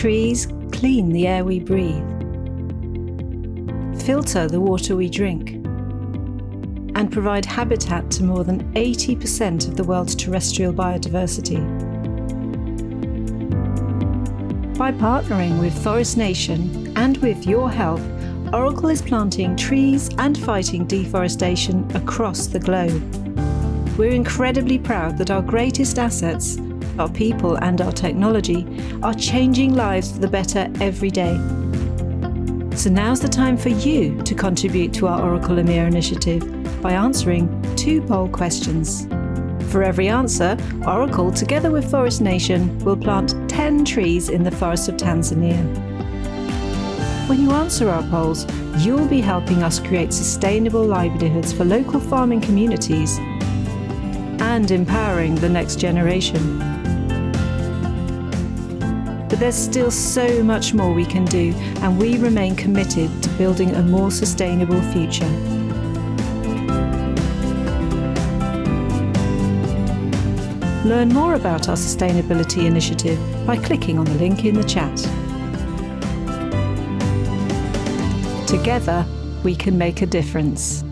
Trees clean the air we breathe, filter the water we drink, and provide habitat to more than 80% of the world's terrestrial biodiversity. By partnering with Forest Nation and with your help, Oracle is planting trees and fighting deforestation across the globe. We're incredibly proud that our greatest assets, our people and our technology, are changing lives for the better every day. So now's the time for you to contribute to our Oracle EMEA initiative by answering 2 poll questions. For every answer, Oracle, together with Forest Nation, will plant 10 trees in the forests of Tanzania. When you answer our polls, you'll be helping us create sustainable livelihoods for local farming communities and empowering the next generation. But there's still so much more we can do, and we remain committed to building a more sustainable future. Learn more about our sustainability initiative by clicking on the link in the chat. Together, we can make a difference.